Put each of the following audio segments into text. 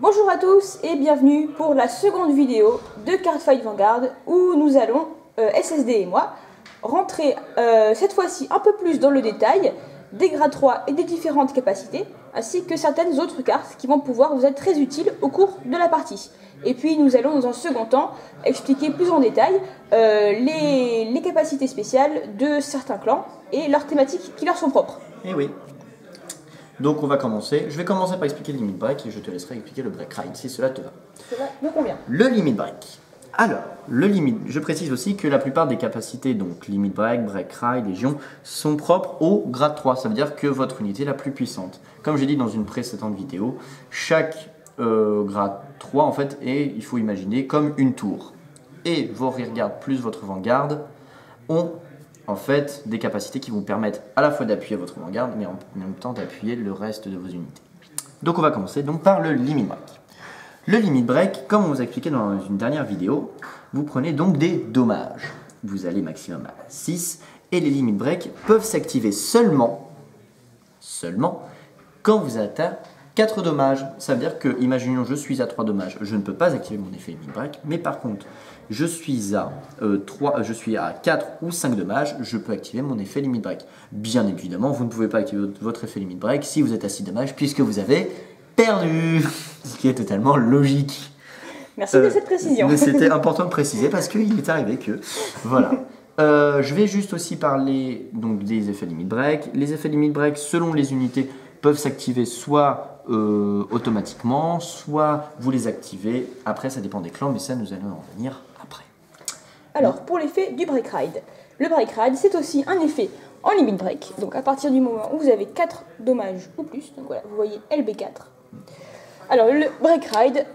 Bonjour à tous et bienvenue pour la seconde vidéo de Cardfight Vanguard où nous allons, SSD et moi, rentrer cette fois-ci un peu plus dans le détail des grades 3 et des différentes capacités, ainsi que certaines autres cartes qui vont pouvoir vous être très utiles au cours de la partie. Et puis nous allons dans un second temps expliquer plus en détail les capacités spéciales de certains clans et leurs thématiques qui leur sont propres. Et oui. Donc on va commencer. Je vais commencer par expliquer le limit break et je te laisserai expliquer le break ride si cela te va. Cela me convient. Le limit break. Alors, le limit, je précise aussi que la plupart des capacités, donc limit break, break ride et gion, sont propres au grade 3. Ça veut dire que votre unité est la plus puissante. Comme j'ai dit dans une précédente vidéo, chaque grade 3 en fait est, il faut imaginer, comme une tour. Et vos rearguards plus votre vanguard ont en fait des capacités qui vous permettent à la fois d'appuyer votre vanguard mais en même temps d'appuyer le reste de vos unités. Donc on va commencer donc par le limit break. Le limit break, comme on vous a expliqué dans une dernière vidéo, vous prenez donc des dommages. Vous allez maximum à 6 et les limit break peuvent s'activer seulement quand vous êtes à 4 dommages. Ça veut dire que, imaginons je suis à 3 dommages, je ne peux pas activer mon effet limit break, mais par contre je suis à 4 ou 5 dommages, je peux activer mon effet limit break. Bien évidemment, vous ne pouvez pas activer votre effet limit break si vous êtes à 6 dommages puisque vous avez perdu, ce qui est totalement logique. Merci de cette précision. Mais c'était important de préciser parce qu'il est arrivé que... Voilà. Je vais juste aussi parler donc, des effets limit break. Les effets limit break, selon les unités, peuvent s'activer soit automatiquement, soit vous les activez. Après, ça dépend des clans, mais ça, nous allons en venir après. Alors, pour l'effet du break ride. Le break ride, c'est aussi un effet en limit break. Donc, à partir du moment où vous avez 4 dommages ou plus, donc voilà, vous voyez LB4. Alors, le break ride,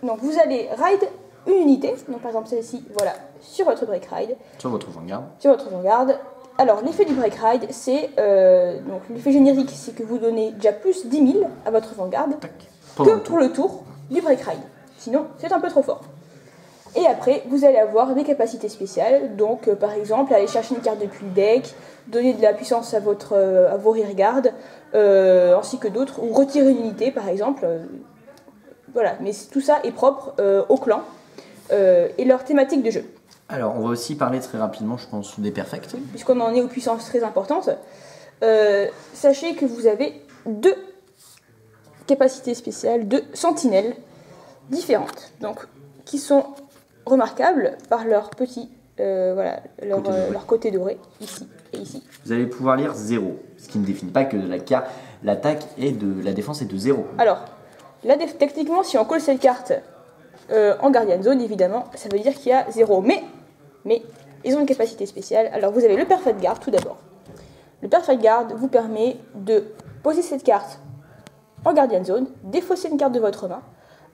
donc vous allez ride une unité, donc par exemple celle-ci, voilà, sur votre break ride. Sur votre vanguard. Sur votre vanguard. Alors, l'effet du break ride, c'est, donc l'effet générique, c'est que vous donnez déjà plus 10 000 à votre vanguard que pour le tour du break ride. Sinon, c'est un peu trop fort. Et après, vous allez avoir des capacités spéciales, donc par exemple, aller chercher une carte depuis le deck, donner de la puissance à vos rearguards, ainsi que d'autres, ou retirer une unité par exemple. Voilà, mais tout ça est propre au clan et leur thématique de jeu. Alors, on va aussi parler très rapidement, je pense, des perfects. Puisqu'on en est aux puissances très importantes, sachez que vous avez 2 capacités spéciales, 2 sentinelles différentes, donc qui sont remarquables par leur petit, leur côté doré, ici et ici. Vous allez pouvoir lire 0, ce qui ne définit pas que l'attaque et la défense est de 0. Alors, techniquement, si on colle cette carte en Guardian Zone, évidemment, ça veut dire qu'il y a 0. Mais ils ont une capacité spéciale. Alors, vous avez le Perfect Guard tout d'abord. Le Perfect Guard vous permet de poser cette carte en Guardian Zone, défausser une carte de votre main,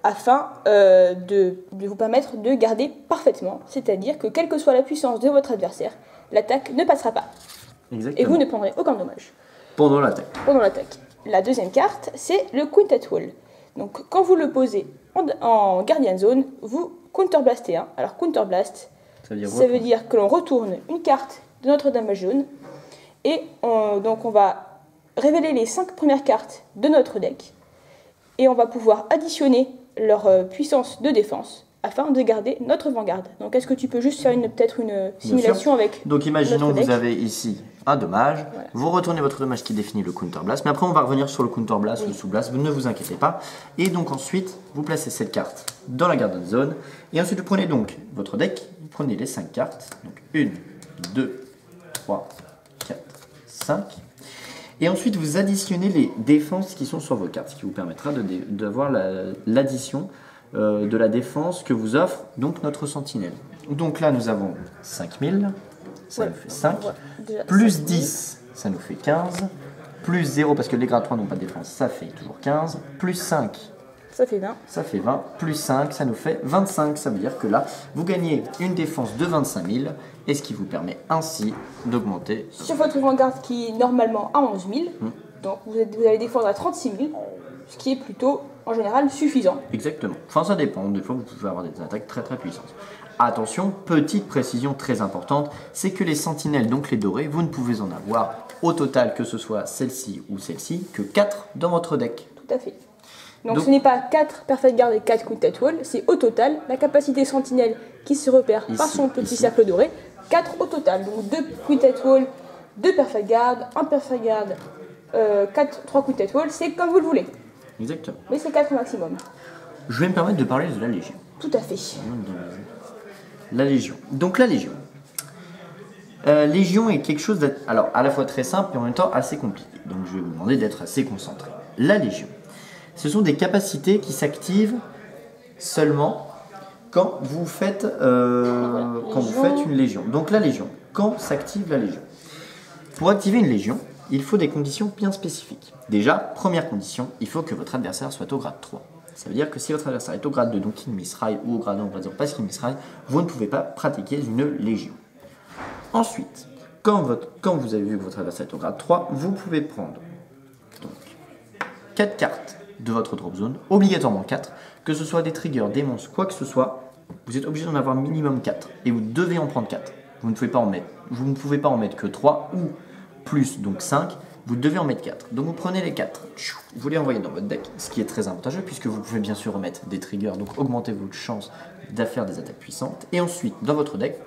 afin de vous permettre de garder parfaitement. C'est-à-dire que, quelle que soit la puissance de votre adversaire, l'attaque ne passera pas. Exactement. Et vous ne prendrez aucun dommage. Pendant l'attaque. Pendant l'attaque. La deuxième carte, c'est le Quintet Wall. Donc, quand vous le posez en Guardian Zone, vous counterblastez un. Alors, counterblast, ça veut dire que l'on retourne une carte de notre damage jaune. Et donc, on va révéler les 5 premières cartes de notre deck. Et on va pouvoir additionner leur puissance de défense afin de garder notre vanguard. Donc, est-ce que tu peux juste faire peut-être une simulation avec Donc, imaginons notre que deck. vous avez ici un dommage. Voilà. Vous retournez votre dommage qui définit le counterblast. Mais après, on va revenir sur le counterblast, le sous-blast. Ne vous inquiétez pas. Et donc, ensuite, vous placez cette carte dans la Guardian Zone. Et ensuite, vous prenez donc votre deck. Vous prenez les 5 cartes. Donc, 1, 2, 3, 4, 5. Et ensuite, vous additionnez les défenses qui sont sur vos cartes, ce qui vous permettra d'avoir l'addition de la défense que vous offre donc notre sentinelle. Donc là, nous avons 5000, ça nous fait 5, plus 10, ça nous fait 15, plus 0, parce que les grades 3 n'ont pas de défense, ça fait toujours 15, plus 5, ça fait 20. Ça fait 20, plus 5, ça nous fait 25. Ça veut dire que là, vous gagnez une défense de 25 000, et ce qui vous permet ainsi d'augmenter... Sur votre vanguard qui est normalement à 11 000, donc vous allez défendre à 36 000, ce qui est plutôt, en général, suffisant. Exactement. Enfin, ça dépend. Des fois, vous pouvez avoir des attaques très très puissantes. Attention, petite précision très importante, c'est que les sentinelles, donc les dorées, vous ne pouvez en avoir au total, que ce soit celle-ci ou celle-ci, que 4 dans votre deck. Tout à fait. Donc ce n'est pas 4 Perfect Guard et 4 Quintet Wall, c'est au total la capacité sentinelle qui se repère par son petit cercle doré, 4 au total. Donc 2 Quintet Wall, 2 Perfect Guard, 1 Perfect Guard, 3 Quintet Wall, c'est comme vous le voulez. Exactement. Mais c'est 4 au maximum. Je vais me permettre de parler de la Légion. Tout à fait. La Légion. Donc la Légion. Légion est quelque chose alors à la fois très simple et en même temps assez compliqué. Donc je vais vous demander d'être assez concentré. La Légion. Ce sont des capacités qui s'activent seulement quand vous faites une Légion. Donc la Légion. Quand s'active la Légion? Pour activer une Légion, il faut des conditions bien spécifiques. Déjà, première condition, il faut que votre adversaire soit au grade 3. Ça veut dire que si votre adversaire est au grade 2, donc King Misraï, ou au grade 1, on va dire pas King Misraï, vous ne pouvez pas pratiquer une Légion. Ensuite, quand vous avez vu que votre adversaire est au grade 3, vous pouvez prendre donc 4 cartes de votre drop zone, obligatoirement 4, que ce soit des triggers, des monstres, quoi que ce soit, vous êtes obligé d'en avoir minimum 4, et vous devez en prendre 4. Vous ne pouvez pas en mettre que 3, ou plus, donc 5, vous devez en mettre 4. Donc vous prenez les 4, vous les envoyez dans votre deck, ce qui est très avantageux, puisque vous pouvez bien sûr remettre des triggers, donc augmenter votre chance d'affaire des attaques puissantes, et ensuite, dans votre deck,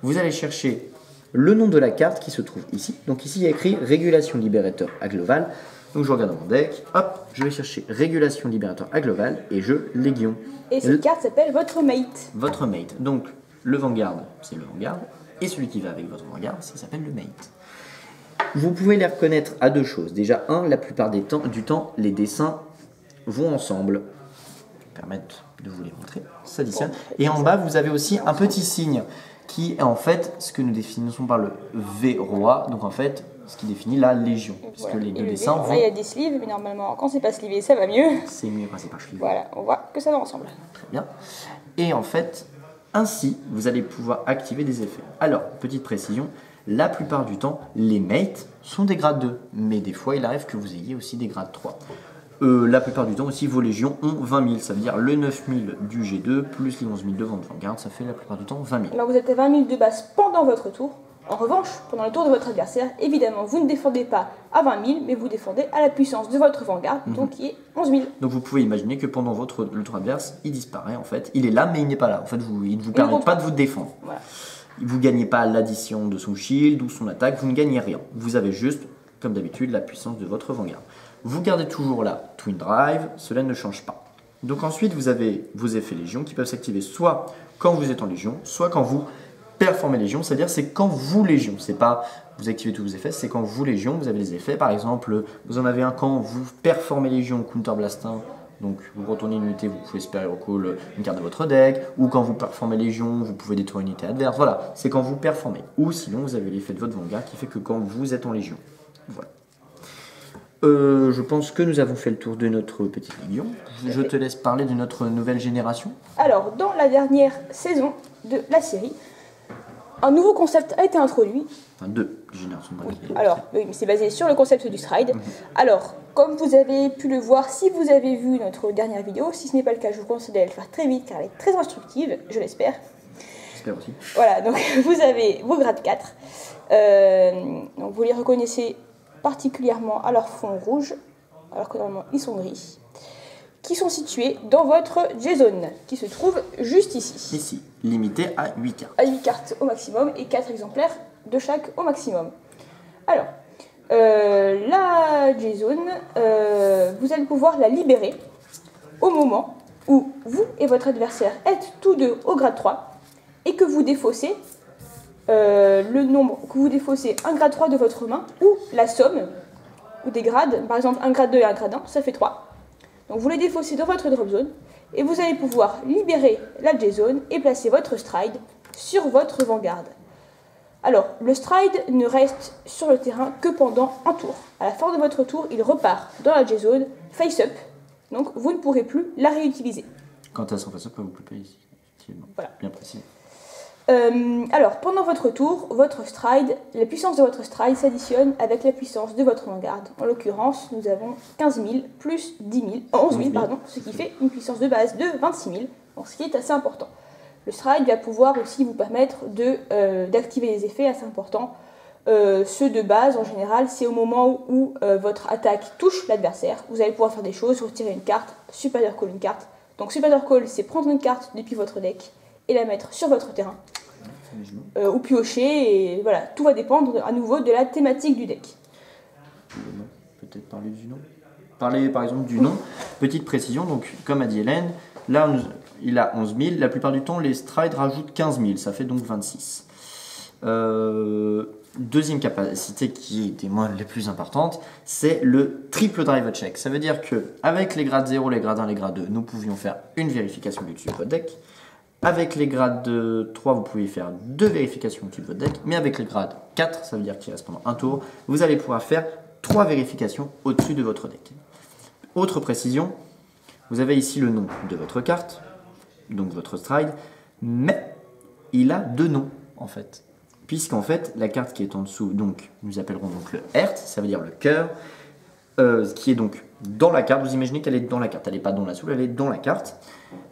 vous allez chercher le nom de la carte qui se trouve ici. Donc ici, il y a écrit Régulation Libérateur à Global. Donc je regarde dans mon deck, hop, je vais chercher Régulation Libérateur à Global et je Légion. Et cette carte s'appelle votre mate. Votre mate. Donc le Vanguard, c'est le Vanguard. Et celui qui va avec votre Vanguard, ça s'appelle le mate. Vous pouvez les reconnaître à deux choses. Déjà, la plupart du temps, les dessins vont ensemble. Je vais permettre de vous les montrer. Ça s'additionne. Et en bas, vous avez aussi un petit signe qui est en fait ce que nous définissons par le V-Roi, donc en fait ce qui définit la Légion, puisque les deux dessins vont... Là il y a des sleeves, mais normalement quand c'est pas sleevé ça va mieux. C'est mieux quand c'est pas sleevé. Voilà, on voit que ça va ensemble. Très bien. Et en fait, ainsi, vous allez pouvoir activer des effets. Alors, petite précision, la plupart du temps, les mates sont des grades 2, mais des fois il arrive que vous ayez aussi des grades 3. La plupart du temps aussi, vos légions ont 20 000, ça veut dire le 9 000 du G2 plus les 11 000 de votre Vanguard, ça fait la plupart du temps 20 000. Alors vous êtes à 20 000 de base pendant votre tour. En revanche, pendant le tour de votre adversaire, évidemment, vous ne défendez pas à 20 000, mais vous défendez à la puissance de votre Vanguard, donc qui est 11 000. Donc vous pouvez imaginer que pendant le tour adverse, il disparaît en fait. Il est là, mais il n'est pas là. En fait, il ne vous permet pas de vous défendre. Voilà. Vous ne gagnez pas l'addition de son shield ou son attaque, vous ne gagnez rien. Vous avez juste, comme d'habitude, la puissance de votre Vanguard. Vous gardez toujours la Twin Drive, cela ne change pas. Donc ensuite, vous avez vos effets Légion qui peuvent s'activer soit quand vous êtes en Légion, soit quand vous performez Légion, c'est-à-dire c'est quand vous Légion. C'est pas vous activez tous vos effets, c'est quand vous Légion, vous avez des effets. Par exemple, vous en avez un quand vous performez Légion, Counter Blast 1, donc vous retournez une unité, vous pouvez Superior Call une carte de votre deck, ou quand vous performez Légion, vous pouvez détruire une unité adverse. Voilà, c'est quand vous performez. Ou sinon, vous avez l'effet de votre Vanguard qui fait que quand vous êtes en Légion. Voilà. Je pense que nous avons fait le tour de notre petite Légion. Je te laisse parler de notre nouvelle génération. Alors, dans la dernière saison de la série, un nouveau concept a été introduit. Enfin, deux générations. Oui. Alors, oui, mais c'est basé sur le concept du stride. Alors, comme vous avez pu le voir, si vous avez vu notre dernière vidéo, si ce n'est pas le cas, je vous conseille d'aller le faire très vite car elle est très instructive, je l'espère. J'espère aussi. Voilà, donc vous avez vos grades 4. Donc vous les reconnaissez particulièrement à leur fond rouge, alors que normalement ils sont gris, qui sont situés dans votre J-Zone, qui se trouve juste ici. Ici, limité à 8 cartes. À 8 cartes au maximum et 4 exemplaires de chaque au maximum. Alors, la J-Zone, vous allez pouvoir la libérer au moment où vous et votre adversaire êtes tous deux au grade 3 et que vous défaussez le nombre, que vous défaussez un grade 3 de votre main ou la somme ou des grades, par exemple un grade 2 et un grade 1, ça fait 3. Donc vous les défaussez dans votre drop zone et vous allez pouvoir libérer la J-Zone et placer votre stride sur votre Vanguard. Alors, le stride ne reste sur le terrain que pendant un tour. À la fin de votre tour, il repart dans la J-Zone face up, donc vous ne pourrez plus la réutiliser. Quand elle s'en face up, vous ne pouvez pas ici. Voilà. Bien précis. Alors, pendant votre tour, votre stride, la puissance de votre stride s'additionne avec la puissance de votre Vanguard. En l'occurrence, nous avons 15 000 plus 11 000, pardon, ce qui fait une puissance de base de 26 000, donc ce qui est assez important. Le stride va pouvoir aussi vous permettre d'activer des effets assez importants, Ceux de base, en général, c'est au moment où votre attaque touche l'adversaire. Vous allez pouvoir faire des choses, retirer une carte, Superior Call une carte. Donc Superior Call, c'est prendre une carte depuis votre deck et la mettre sur votre terrain. Ou piocher, et voilà, tout va dépendre à nouveau de la thématique du deck. Peut-être parler du nom. Parler par exemple du nom. Petite précision, donc comme a dit Hélène, là il a 11 000. La plupart du temps, les strides rajoutent 15 000, ça fait donc 26. Deuxième capacité qui est des moins les plus importantes, c'est le triple drive check. Ça veut dire que avec les grades 0, les grades 1, les grades 2, nous pouvions faire une vérification du dessus de votre deck. Avec les grades 3, vous pouvez faire 2 vérifications au-dessus de votre deck, mais avec les grades 4, ça veut dire qu'il reste pendant un tour, vous allez pouvoir faire 3 vérifications au-dessus de votre deck. Autre précision, vous avez ici le nom de votre carte, donc votre stride, mais il a 2 noms en fait. Puisqu'en fait, la carte qui est en dessous, donc nous appellerons donc le Heart, ça veut dire le cœur, qui est donc dans la carte. Vous imaginez qu'elle est dans la carte, elle n'est pas dans la soule, elle est dans la carte.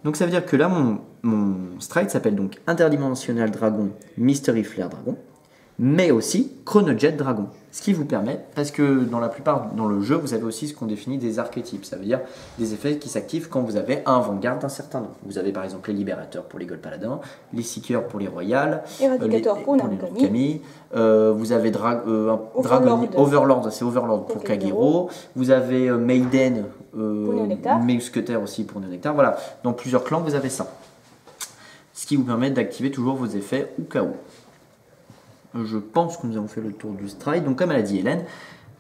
Donc ça veut dire que là, mon stride s'appelle donc Interdimensional Dragon, Mystery Flare Dragon, mais aussi Chronojet Dragon. Ce qui vous permet, parce que dans la plupart, dans le jeu, vous avez aussi ce qu'on définit des archétypes, ça veut dire des effets qui s'activent quand vous avez un avant-garde d'un certain nom. Vous avez par exemple les Libérateurs pour les Gold Paladins, les Seekers pour les Royales, Éradicateur pour Narukami, vous avez Overlord, c'est Overlord pour Kagero, vous avez Maiden, Mousquetaire aussi pour Néonectar. Voilà, dans plusieurs clans, vous avez ça. Ce qui vous permet d'activer toujours vos effets au cas où. Je pense que nous avons fait le tour du stride. Donc comme elle a dit Hélène,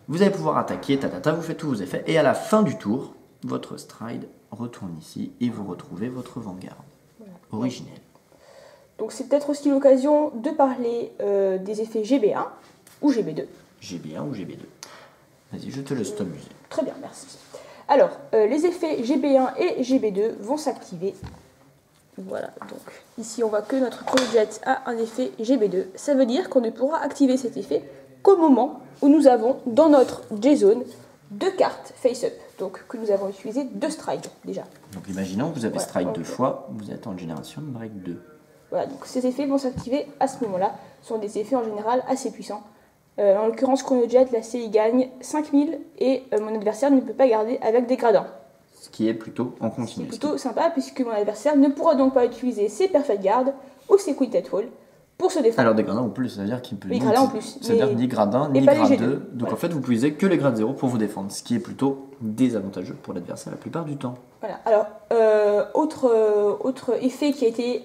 vous allez pouvoir attaquer, vous faites tous vos effets. Et à la fin du tour, votre stride retourne ici et vous retrouvez votre vanguard originel. Donc c'est peut-être aussi l'occasion de parler des effets GB1 ou GB2. GB1 ou GB2. Vas-y, je te laisse t'amuser. Très bien, merci. Alors, les effets GB1 et GB2 vont s'activer. Voilà, donc ici on voit que notre Chronojet a un effet GB2. Ça veut dire qu'on ne pourra activer cet effet qu'au moment où nous avons dans notre J-Zone 2 cartes face-up. Donc que nous avons utilisé 2 strides déjà. Donc imaginons que vous avez stride 2 fois, vous êtes en génération de break 2. Voilà, donc ces effets vont s'activer à ce moment-là. Ce sont des effets en général assez puissants. En l'occurrence Chronojet, la CI gagne 5000 et mon adversaire ne peut pas garder avec des gradins. Ce qui est plutôt en continu. C'est plutôt sympa puisque mon adversaire ne pourra donc pas utiliser ses Perfect Guard ou ses Quintet Wall pour se défendre. Alors des gradins en plus, ça veut dire qu'il peut... Oui, gradins en plus. C'est-à-dire ni gradin, ni grade 2. Donc voilà. en fait, vous utilisez que les grades 0 pour vous défendre, ce qui est plutôt désavantageux pour l'adversaire la plupart du temps. Voilà. Alors, autre effet qui a été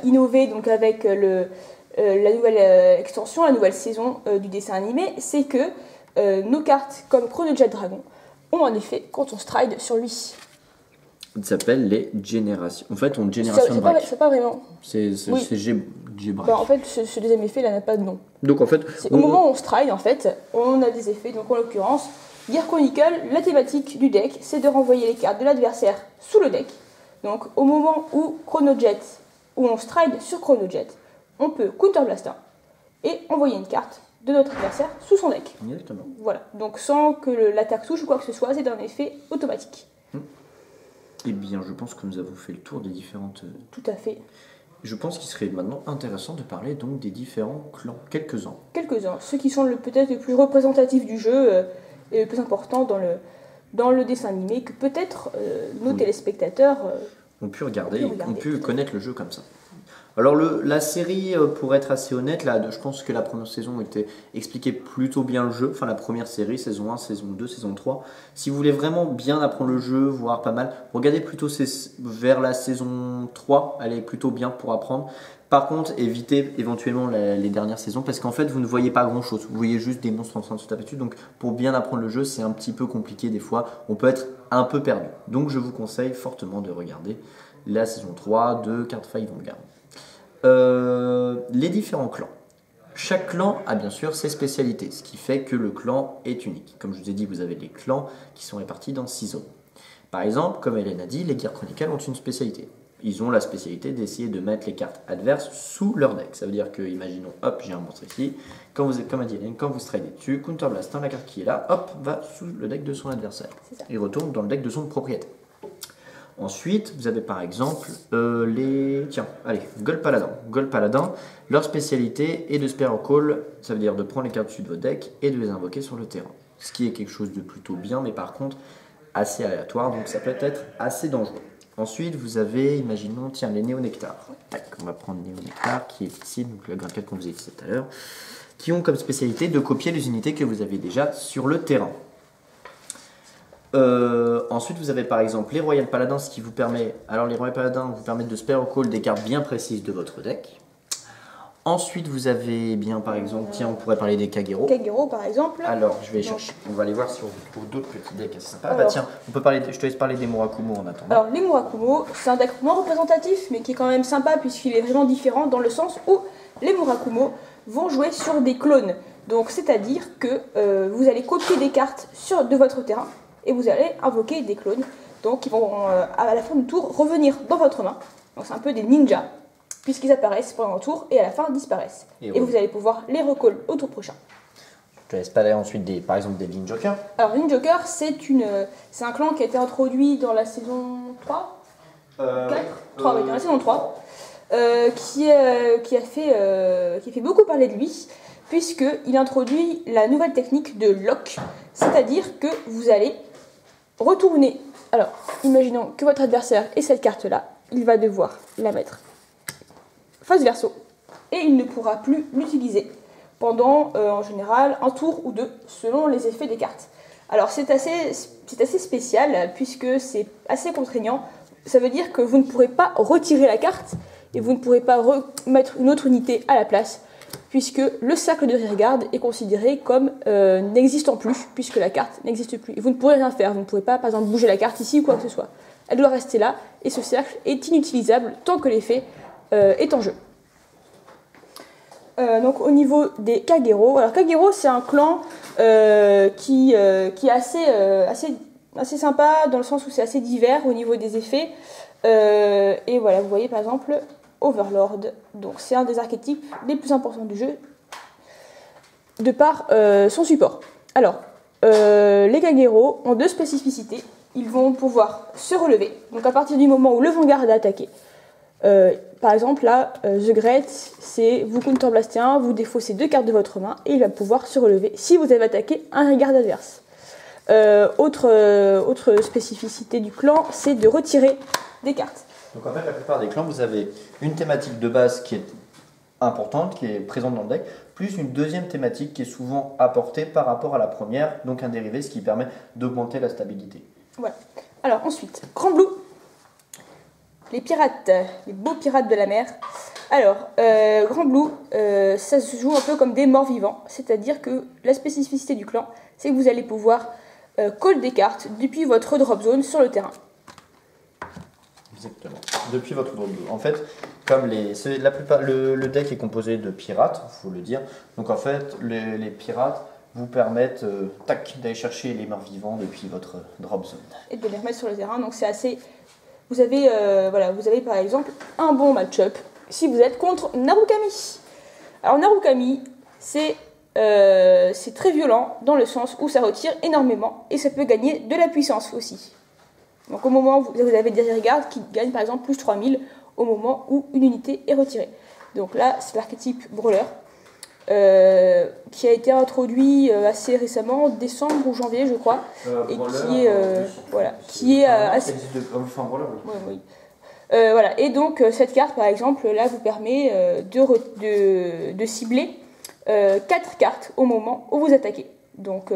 innové donc avec la nouvelle extension, la nouvelle saison du dessin animé, c'est que nos cartes comme Chronojet Dragon ont un effet quand on stride sur lui. Ça s'appelle les générations. En fait, on génération break. C'est pas vraiment. C'est G-break. Bah, en fait, ce deuxième effet, il n'a pas de nom. Donc en fait, au moment où on stride, en fait, on a des effets. Donc en l'occurrence, Gear Chronicle, la thématique du deck, c'est de renvoyer les cartes de l'adversaire sous le deck. Donc au moment où Chronojet, où on stride sur Chronojet, on peut Counter Blaster et envoyer une carte de notre adversaire sous son deck. Exactement. Voilà, donc sans que l'attaque touche ou quoi que ce soit, c'est un effet automatique. Eh bien, je pense que nous avons fait le tour des différentes... Tout à fait. Je pense qu'il serait maintenant intéressant de parler donc des différents clans, quelques-uns. Quelques-uns, ceux qui sont peut-être les plus représentatifs du jeu et le plus important dans le dessin animé, que peut-être nos téléspectateurs ont pu regarder, ont pu connaître le jeu comme ça. Alors la série, pour être assez honnête, là, je pense que la première saison était expliquait plutôt bien le jeu. Enfin la première série, saison 1, saison 2, saison 3. Si vous voulez vraiment bien apprendre le jeu, voire pas mal, regardez plutôt vers la saison 3, elle est plutôt bien pour apprendre. Par contre, évitez éventuellement les dernières saisons parce qu'en fait vous ne voyez pas grand chose. Vous voyez juste des monstres en train de se taper dessus. Donc pour bien apprendre le jeu, c'est un petit peu compliqué des fois. On peut être un peu perdu. Donc je vous conseille fortement de regarder la saison 3 de Cardfight Vanguard. Les différents clans. Chaque clan a bien sûr ses spécialités, ce qui fait que le clan est unique. Comme je vous ai dit, vous avez les clans qui sont répartis dans 6 zones. Par exemple, comme Hélène a dit, les Gear Chronicle ont une spécialité. Ils ont la spécialité d'essayer de mettre les cartes adverses sous leur deck. Ça veut dire que, imaginons, hop, j'ai un monstre ici. Comme a dit Hélène, quand vous stridez dessus, Counter Blast, la carte qui est là, hop, va sous le deck de son adversaire. Il retourne dans le deck de son propriétaire. Ensuite, vous avez par exemple les... Tiens, allez, Gold Paladin. Gold Paladin, leur spécialité est de Spiral Call, ça veut dire de prendre les cartes dessus de votre deck et de les invoquer sur le terrain. Ce qui est quelque chose de plutôt bien, mais par contre assez aléatoire, donc ça peut être assez dangereux. Ensuite, vous avez, imaginons, tiens, les Néonectars. On va prendre Néonectar, qui est ici, donc le grade 4 qu'on vous a dit tout à l'heure, qui ont comme spécialité de copier les unités que vous avez déjà sur le terrain. Ensuite, vous avez par exemple les Royal Paladins, ce qui vous permet, alors les Royal Paladins vous permettent de Spiral Call des cartes bien précises de votre deck. Ensuite, vous avez bien par exemple, tiens, on pourrait parler des Kagero. Kagero par exemple. Alors, je vais chercher, on va aller voir si on trouve d'autres petits decks assez sympas. Bah tiens, on peut parler, je te laisse parler des Murakumo en attendant. Alors, les Murakumo, c'est un deck moins représentatif, mais qui est quand même sympa puisqu'il est vraiment différent dans le sens où les Murakumo vont jouer sur des clones. Donc, c'est-à-dire que vous allez copier des cartes de votre terrain et vous allez invoquer des clones. Donc, ils vont à la fin du tour revenir dans votre main. Donc, c'est un peu des ninjas, puisqu'ils apparaissent pendant un tour et à la fin disparaissent. Et vous allez pouvoir les recall au tour prochain. Je te laisse parler ensuite par exemple des Link Joker. Alors Link Joker, c'est un clan qui a été introduit dans la saison 3 4 3, oui, dans la saison 3, qui a fait beaucoup parler de lui, puisqu'il introduit la nouvelle technique de lock, c'est-à-dire que vous allez retourner. Alors, imaginons que votre adversaire ait cette carte-là, il va devoir la mettre face verso, et il ne pourra plus l'utiliser pendant, en général, un tour ou deux, selon les effets des cartes. Alors c'est assez spécial, puisque c'est assez contraignant. Ça veut dire que vous ne pourrez pas retirer la carte, et vous ne pourrez pas remettre une autre unité à la place, puisque le cercle de rearguard est considéré comme n'existant plus, puisque la carte n'existe plus. Et vous ne pourrez rien faire, vous ne pourrez pas, par exemple, bouger la carte ici ou quoi que ce soit. Elle doit rester là, et ce cercle est inutilisable tant que l'effet est en jeu. Donc au niveau des Kagero, alors Kagero c'est un clan qui est assez sympa dans le sens où c'est assez divers au niveau des effets. Et voilà, vous voyez par exemple Overlord, donc c'est un des archétypes les plus importants du jeu de par son support. Alors les Kagero ont deux spécificités. Ils vont pouvoir se relever, donc à partir du moment où le Vanguard a attaqué. Par exemple, là, The Great, c'est vous counterblastez un, vous défaussez deux cartes de votre main et il va pouvoir se relever si vous avez attaqué un rearguard adverse. Autre spécificité du clan, c'est de retirer des cartes. Donc en fait, la plupart des clans, vous avez une thématique de base qui est importante, qui est présente dans le deck, plus une deuxième thématique qui est souvent apportée par rapport à la première, donc un dérivé, ce qui permet d'augmenter la stabilité. Voilà. Alors ensuite, Grand Blue. Les pirates, les beaux pirates de la mer. Alors, Grand Blue, ça se joue un peu comme des morts vivants, c'est-à-dire que la spécificité du clan, c'est que vous allez pouvoir call des cartes depuis votre drop zone sur le terrain. Exactement. Depuis votre drop zone. En fait, comme la plupart, le deck est composé de pirates, il faut le dire. Donc en fait, les pirates vous permettent d'aller chercher les morts vivants depuis votre drop zone. Et de les remettre sur le terrain, donc c'est assez... Vous avez par exemple un bon match-up si vous êtes contre Narukami. Alors Narukami, c'est très violent dans le sens où ça retire énormément et ça peut gagner de la puissance aussi. Donc au moment où vous avez des rearguards qui gagnent par exemple plus 3000 au moment où une unité est retirée. Donc là, c'est l'archétype Brawler qui a été introduit assez récemment, en décembre ou janvier je crois, et qui est assez... Voilà, et donc cette carte par exemple là vous permet de cibler 4 cartes au moment où vous attaquez. Donc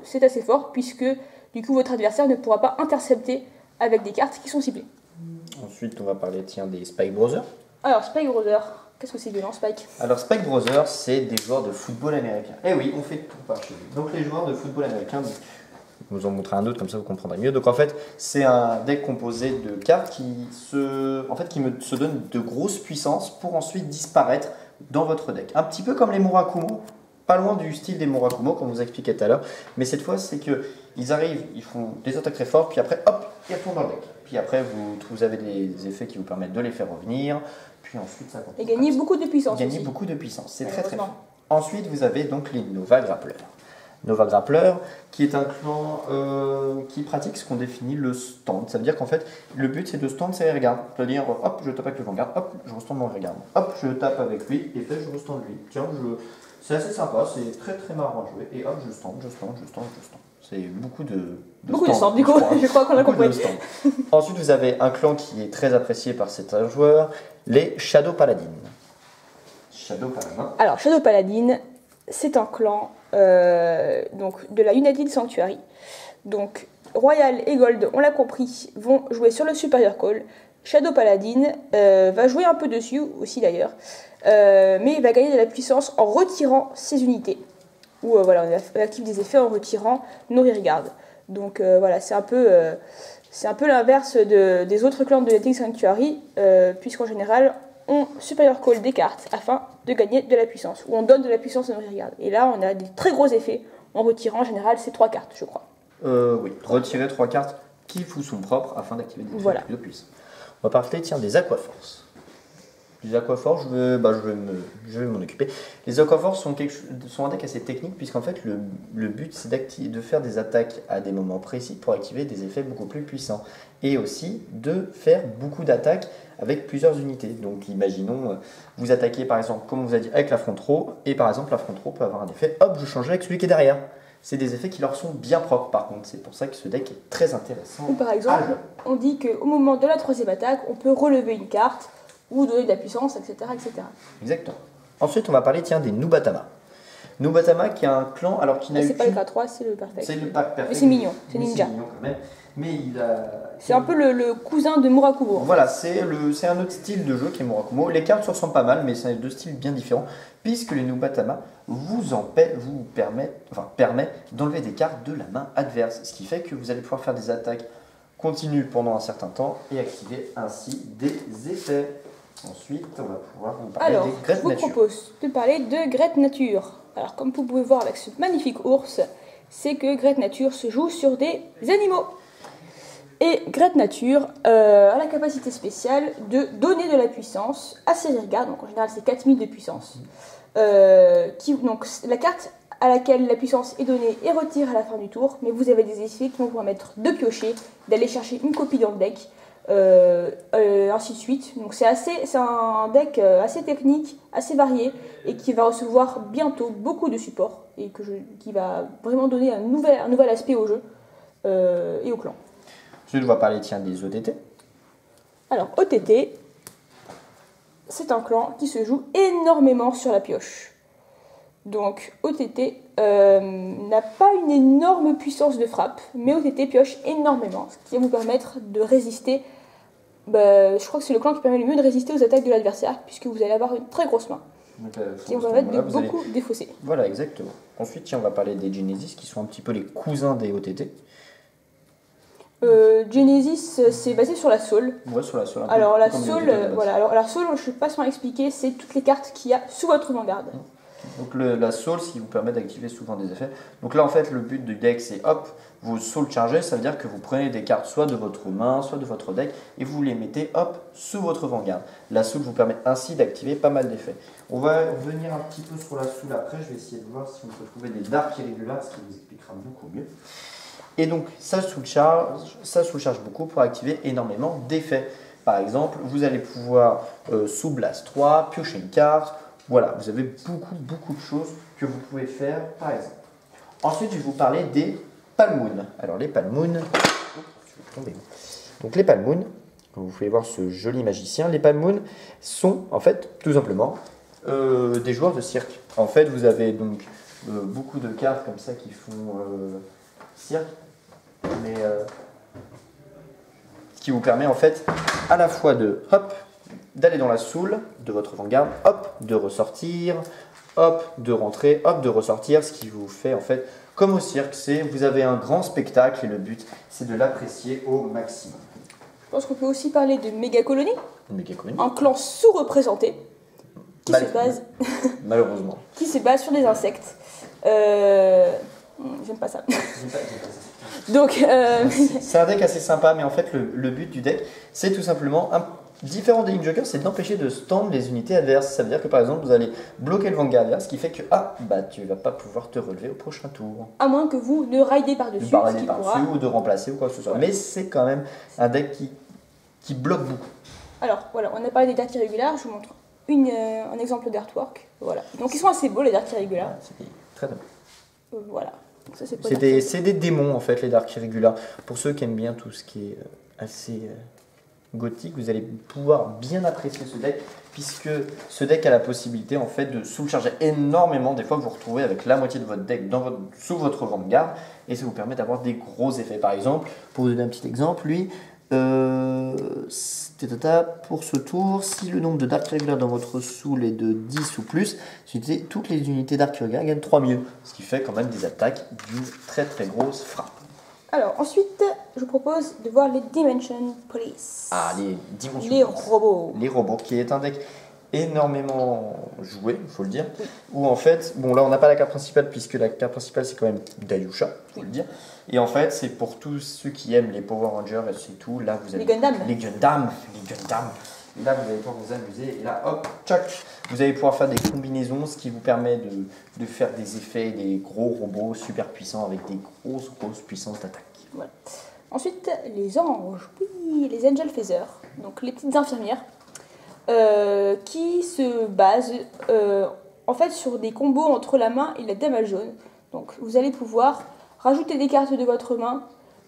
c'est assez fort puisque du coup votre adversaire ne pourra pas intercepter avec des cartes qui sont ciblées. Ensuite on va parler des Spike Brothers. Alors Spike Brothers, qu'est-ce que c'est violent Spike? Alors Spike Brothers c'est des joueurs de football américain. Eh oui, on fait tout par chez lui. Donc les joueurs de football américain, je vous en montrer un autre comme ça vous comprendrez mieux. Donc en fait c'est un deck composé de cartes qui se donnent de grosses puissances pour ensuite disparaître dans votre deck. Un petit peu comme les Murakumo, pas loin du style des Murakumo comme vous expliquais tout à l'heure. Mais cette fois c'est que ils arrivent, ils font des attaques très fortes, puis après hop, ils retournent dans le deck. Puis après vous avez des effets qui vous permettent de les faire revenir. Puis ensuite ça continue. Et gagner beaucoup de puissance. Gagner beaucoup de puissance, c'est très très fort. Ensuite vous avez donc les Nova Grapplers. Nova Grappler, qui est un clan qui pratique ce qu'on définit le stand. Ça veut dire qu'en fait, le but c'est de stand ses regards. C'est-à-dire, hop, je tape avec le vanguard, hop, je restand mon regard. Hop, je tape avec lui, et fait, je restand lui. Tiens, c'est assez sympa, c'est très très marrant à jouer. Et hop, je stand. C'est beaucoup de stand, du coup, je crois qu'on a compris. Ensuite, vous avez un clan qui est très apprécié par certains joueurs, les Shadow Paladins. Alors, Shadow Paladin, c'est un clan donc, de la United Sanctuary. Donc, Royal et Gold, on l'a compris, vont jouer sur le Superior Call. Shadow Paladin va jouer un peu dessus aussi d'ailleurs, mais il va gagner de la puissance en retirant ses unités. Ou voilà, on active des effets en retirant nos rearguards. Donc voilà, c'est un peu l'inverse des autres clans de United Sanctuary, puisqu'en général, on Superior Call des cartes afin de gagner de la puissance, ou on donne de la puissance à nos rearguards. Et là, on a des très gros effets en retirant en général ces 3 cartes, je crois. Oui, retirer 3 cartes qui vous sont propres afin d'activer des effets de puissance. On va parler des Aquaforce. Les Aquaforce, je vais m'en occuper. Les Aquaforce sont un deck assez technique, puisqu'en fait le but c'est de faire des attaques à des moments précis pour activer des effets beaucoup plus puissants. Et aussi de faire beaucoup d'attaques avec plusieurs unités. Donc imaginons, vous attaquez par exemple, comme on vous a dit, avec la front row, et par exemple la front row peut avoir un effet, hop, je change avec celui qui est derrière. C'est des effets qui leur sont bien propres par contre, c'est pour ça que ce deck est très intéressant. Ou par exemple, on dit qu'au moment de la 3e attaque, on peut relever une carte, ou donner de la puissance, etc. etc. Exactement. Ensuite, on va parler des Nubatama. Nubatama qui est un clan, alors qui n'a eu... C'est pas le K3, c'est le Perfect. C'est le Perfect. Mais c'est mignon, c'est ninja. C'est mignon quand même. Mais il a... C'est un peu le cousin de Murakumo. Voilà, c'est un autre style de jeu qui est Murakumo. Les cartes se ressemblent pas mal, mais c'est 2 styles bien différents, puisque les Nubatama vous permet d'enlever des cartes de la main adverse, ce qui fait que vous allez pouvoir faire des attaques continues pendant un certain temps et activer ainsi des effets. Ensuite, on va pouvoir vous parler des Great Nature. Je vous propose de parler de Great Nature. Alors, comme vous pouvez voir avec ce magnifique ours, c'est que Great Nature se joue sur des animaux. Et Great Nature a la capacité spéciale de donner de la puissance à ses rearguards. Donc, en général, c'est 4000 de puissance. Donc, la carte à laquelle la puissance est donnée est retirée à la fin du tour, mais vous avez des effets qui vont vous permettre de piocher, d'aller chercher une copie dans le deck. Ainsi de suite. Donc c'est un deck assez technique, assez varié et qui va recevoir bientôt beaucoup de support et qui va vraiment donner un nouvel aspect au jeu et au clan. Ensuite, on va parler des OTT. Alors OTT, c'est un clan qui se joue énormément sur la pioche. Donc OTT n'a pas une énorme puissance de frappe, mais OTT pioche énormément, ce qui va vous permettre de résister. Je crois que c'est le clan qui permet le mieux de résister aux attaques de l'adversaire, puisque vous allez avoir une très grosse main. Qui va permettre de beaucoup défausser. Voilà, exactement. Ensuite, on va parler des Genesis, qui sont un petit peu les cousins des OTT. Genesis, c'est basé sur la Soul. Ouais, sur la Soul. Alors la Soul, alors la Soul, je ne sais pas sans expliquer, c'est toutes les cartes qu'il y a sous votre vanguard. Donc la Soul, ce qui vous permet d'activer souvent des effets. Donc là, en fait, le but du deck, c'est hop, vous Soul chargez, ça veut dire que vous prenez des cartes soit de votre main, soit de votre deck, et vous les mettez hop sous votre vanguard. La Soul vous permet ainsi d'activer pas mal d'effets. On va revenir un petit peu sur la Soul après. Je vais essayer de voir si on peut trouver des Dark Irregulars, ce qui vous expliquera beaucoup mieux. Et donc, ça Soul charge beaucoup pour activer énormément d'effets. Par exemple, vous allez pouvoir sous Blast 3, piocher une carte. Voilà, vous avez beaucoup de choses que vous pouvez faire, par exemple. Ensuite, je vais vous parler des Palmoon. Alors, les Palmoon, donc les Palmoon, vous pouvez voir ce joli magicien. Les Palmoon sont, en fait, tout simplement, des joueurs de cirque. En fait, vous avez donc beaucoup de cartes comme ça qui font cirque, mais ce qui vous permet, en fait, à la fois de, hop, d'aller dans la Soul de votre vanguard, hop, de ressortir, hop, de rentrer, hop, de ressortir, ce qui vous fait en fait, comme au cirque, vous avez un grand spectacle et le but c'est de l'apprécier au maximum. Je pense qu'on peut aussi parler de Méga Colonie, un clan sous-représenté qui se base malheureusement qui se base sur des insectes. J'aime pas ça. Donc c'est un deck assez sympa, mais en fait le but du deck c'est tout simplement différent des Link Jokers, c'est d'empêcher de stand les unités adverses. Ça veut dire que par exemple, vous allez bloquer le Vanguard adverse, ce qui fait que tu vas pas pouvoir te relever au prochain tour. À moins que vous ne raidez par-dessus. Ou de remplacer ou quoi que ce soit. Ouais. Mais c'est quand même un deck qui bloque beaucoup. Alors voilà, on a parlé des Dark Irregulars, je vous montre un exemple d'artwork. Voilà. Donc ils sont assez beaux les Dark Irregulars. Ouais, c'est très bien. Voilà. C'est des démons en fait les Dark Irregulars. Pour ceux qui aiment bien tout ce qui est assez gothique, vous allez pouvoir bien apprécier ce deck, puisque ce deck a la possibilité en fait de sous-charger énormément. Des fois vous vous retrouvez avec la moitié de votre deck sous votre Vanguard, et ça vous permet d'avoir des gros effets. Par exemple, pour vous donner un petit exemple, lui, pour ce tour, si le nombre de Dark Irregulars dans votre soul est de 10 ou plus, toutes les unités Dark Irregulars gagnent 3000, ce qui fait quand même des attaques d'une très très grosse frappe. Alors ensuite, je vous propose de voir les Dimension Police. Les Dimension Les Police. robots. Les robots, qui est un deck énormément joué, il faut le dire. Oui. Où en fait, bon là on n'a pas la carte principale, puisque la carte principale c'est quand même Dayusha, il faut le dire. Et en fait, c'est pour tous ceux qui aiment les Power Rangers et c'est tout. Là vous avez les Gundam. Les Gundam. Et là vous allez pouvoir vous amuser. Et là hop, tchac, vous allez pouvoir faire des combinaisons, ce qui vous permet de faire des effets, des gros robots super puissants avec des grosses puissances d'attaque. Voilà. Ensuite, les anges, oui, les Angel Phasers, donc les petites infirmières, qui se basent en fait sur des combos entre la main et la dame jaune. Donc vous allez pouvoir rajouter des cartes de votre main,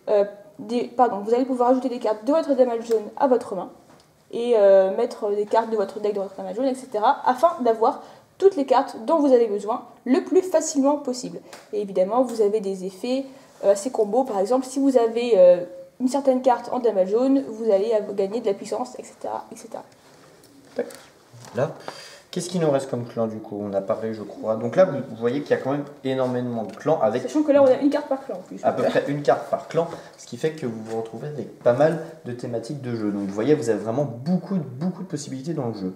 vous allez pouvoir ajouter des cartes de votre dame jaune à votre main et mettre des cartes de votre deck dans votre dame jaune, etc. afin d'avoir toutes les cartes dont vous avez besoin le plus facilement possible. Et évidemment, vous avez des effets ces combos. Par exemple, si vous avez une certaine carte en dame jaune, vous allez gagner de la puissance, etc. etc. Là, qu'est-ce qu'il nous reste comme clan du coup? On a parlé, je crois. Donc là, vous voyez qu'il y a quand même énormément de clans. Sachant que là, on a une carte par clan en plus. À peu près une carte par clan, ce qui fait que vous vous retrouvez avec pas mal de thématiques de jeu. Donc vous voyez, vous avez vraiment beaucoup de possibilités dans le jeu.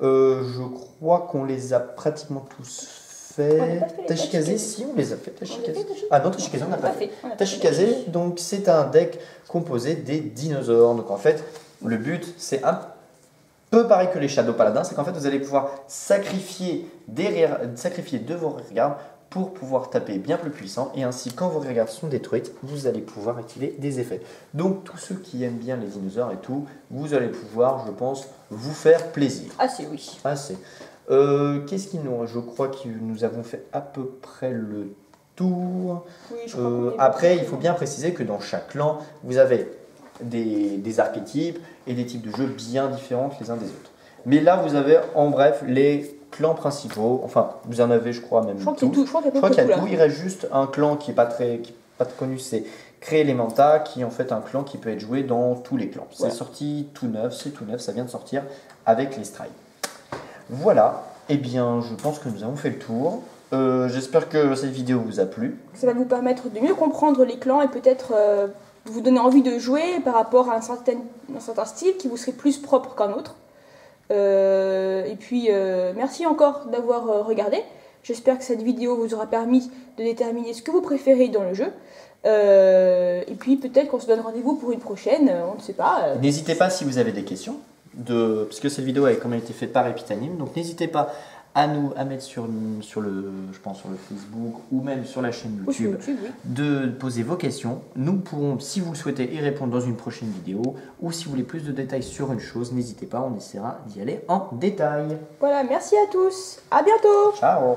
Je crois qu'on les a pratiquement tous fait. Tachikaze, si on les a fait. Tachikaze. Ah non, Tachikaze, on n'a pas fait. Tachikaze, donc c'est un deck composé des dinosaures. Donc en fait, le but, c'est un peu pareil que les Shadow Paladins, c'est qu'en fait vous allez pouvoir sacrifier de vos regards pour pouvoir taper bien plus puissant, et ainsi quand vos regards sont détruites, vous allez pouvoir activer des effets. Donc tous ceux qui aiment bien les dinosaures et tout, vous allez pouvoir, je pense, vous faire plaisir. Assez, oui. Assez. Qu'est-ce qu'il nous reste? Je crois que nous avons fait à peu près le tour. Oui, après, il faut bien préciser que dans chaque clan, vous avez des archétypes et des types de jeux bien différents les uns des autres. Mais là, vous avez en bref les clans principaux. Enfin, vous en avez, je crois, même je crois qu'il y a tout. Il reste juste un clan qui n'est pas très connu, c'est Créélémenta, qui est en fait un clan qui peut être joué dans tous les clans. Ouais. C'est sorti tout neuf, ça vient de sortir avec les Strikes. Voilà, et bien je pense que nous avons fait le tour. J'espère que cette vidéo vous a plu. Ça va vous permettre de mieux comprendre les clans et peut-être vous donner envie de jouer par rapport à un certain style qui vous serait plus propre qu'un autre. Et puis merci encore d'avoir regardé. J'espère que cette vidéo vous aura permis de déterminer ce que vous préférez dans le jeu. Et puis peut-être qu'on se donne rendez-vous pour une prochaine, on ne sait pas. N'hésitez pas si vous avez des questions, parce que cette vidéo a quand même été faite par Epitanim, donc n'hésitez pas à mettre sur le Facebook ou même sur la chaîne YouTube, oui. De poser vos questions. Nous pourrons, si vous le souhaitez, y répondre dans une prochaine vidéo, ou si vous voulez plus de détails sur une chose, n'hésitez pas, on essaiera d'y aller en détail. Voilà, merci à tous, à bientôt. Ciao.